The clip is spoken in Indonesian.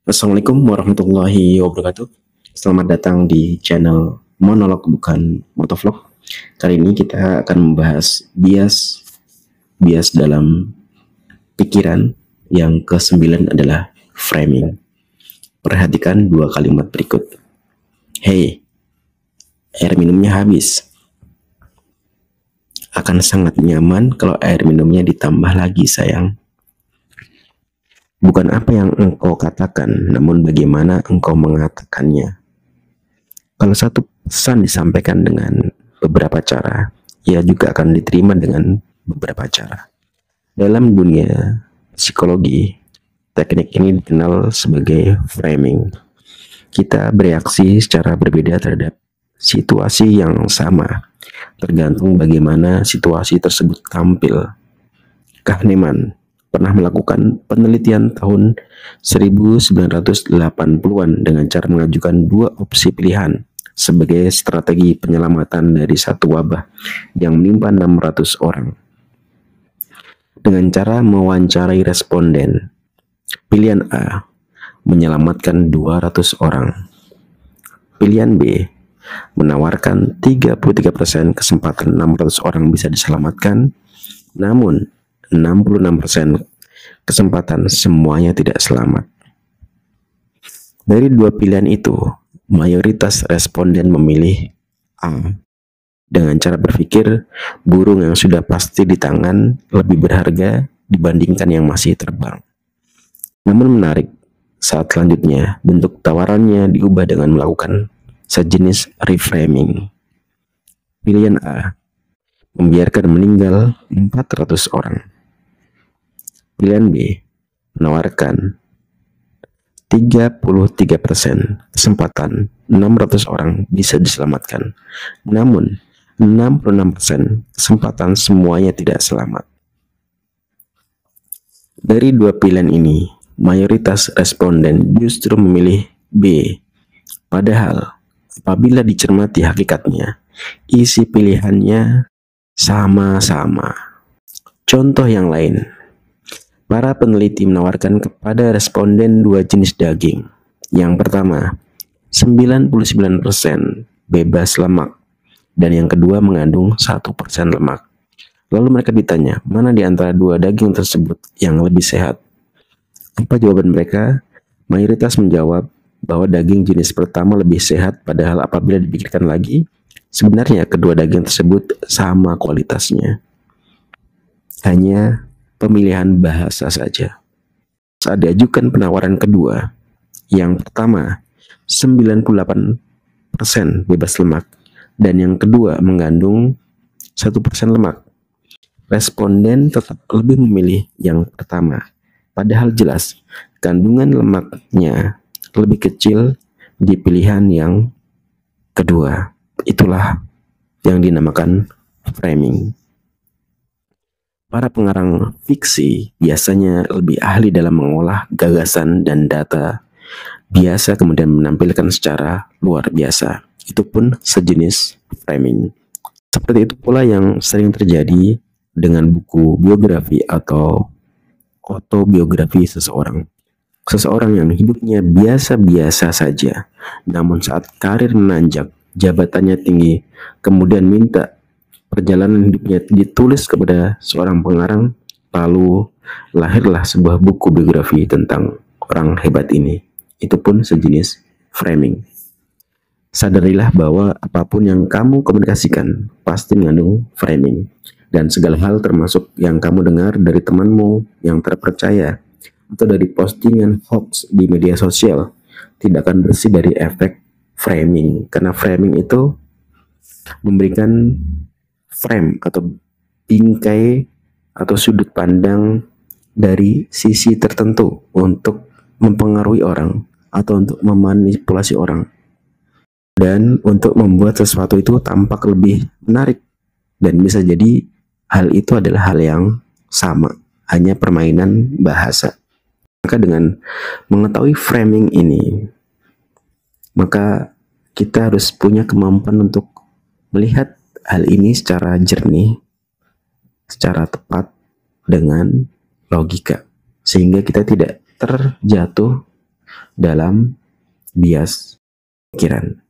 Assalamualaikum warahmatullahi wabarakatuh. Selamat datang di channel Monolog Bukan Motovlog. Kali ini kita akan membahas bias dalam pikiran. Yang ke-9 adalah framing. Perhatikan dua kalimat berikut. Hey, air minumnya habis. Akan sangat nyaman kalau air minumnya ditambah lagi, sayang. Bukan apa yang engkau katakan, namun bagaimana engkau mengatakannya. Kalau satu pesan disampaikan dengan beberapa cara, ia juga akan diterima dengan beberapa cara. Dalam dunia psikologi, teknik ini dikenal sebagai framing. Kita bereaksi secara berbeda terhadap situasi yang sama, tergantung bagaimana situasi tersebut tampil. Kahneman pernah melakukan penelitian tahun 1980-an dengan cara mengajukan dua opsi pilihan sebagai strategi penyelamatan dari satu wabah yang menimpa 600 orang. Dengan cara mewawancarai responden, pilihan A menyelamatkan 200 orang. Pilihan B menawarkan 33% kesempatan 600 orang bisa diselamatkan, namun 66% kesempatan semuanya tidak selamat. Dari dua pilihan itu, mayoritas responden memilih A. Dengan cara berpikir, burung yang sudah pasti di tangan lebih berharga dibandingkan yang masih terbang. Namun menarik, saat selanjutnya bentuk tawarannya diubah dengan melakukan sejenis reframing. Pilihan A membiarkan meninggal 400 orang. Pilihan B menawarkan 33% kesempatan 600 orang bisa diselamatkan, namun 66% kesempatan semuanya tidak selamat. Dari dua pilihan ini, mayoritas responden justru memilih B. Padahal apabila dicermati hakikatnya, isi pilihannya sama-sama. Contoh yang lain, para peneliti menawarkan kepada responden dua jenis daging. Yang pertama, 99% bebas lemak, dan yang kedua mengandung 1% lemak. Lalu mereka ditanya, mana di antara dua daging tersebut yang lebih sehat? Apa jawaban mereka? Mayoritas menjawab bahwa daging jenis pertama lebih sehat, padahal apabila dipikirkan lagi, sebenarnya kedua daging tersebut sama kualitasnya. Hanya pemilihan bahasa saja. Saat diajukan penawaran kedua, yang pertama 98% bebas lemak dan yang kedua mengandung 1% lemak, responden tetap lebih memilih yang pertama. Padahal jelas kandungan lemaknya lebih kecil di pilihan yang kedua. Itulah yang dinamakan framing. Para pengarang fiksi biasanya lebih ahli dalam mengolah gagasan dan data, biasa kemudian menampilkan secara luar biasa. Itu pun sejenis framing. Seperti itu pula yang sering terjadi dengan buku biografi atau autobiografi seseorang. Seseorang yang hidupnya biasa-biasa saja, namun saat karir menanjak, jabatannya tinggi, kemudian minta perjalanan hidupnya ditulis kepada seorang pengarang, lalu lahirlah sebuah buku biografi tentang orang hebat ini. Itu pun sejenis framing. Sadarilah bahwa apapun yang kamu komunikasikan pasti mengandung framing, dan segala hal termasuk yang kamu dengar dari temanmu yang terpercaya atau dari postingan hoax di media sosial tidak akan bersih dari efek framing, karena framing itu memberikan frame atau bingkai atau sudut pandang dari sisi tertentu untuk mempengaruhi orang atau untuk memanipulasi orang, dan untuk membuat sesuatu itu tampak lebih menarik. Dan bisa jadi hal itu adalah hal yang sama, hanya permainan bahasa. Maka dengan mengetahui framing ini, maka kita harus punya kemampuan untuk melihat hal ini secara jernih, secara tepat, dengan logika, sehingga kita tidak terjatuh dalam bias pikiran.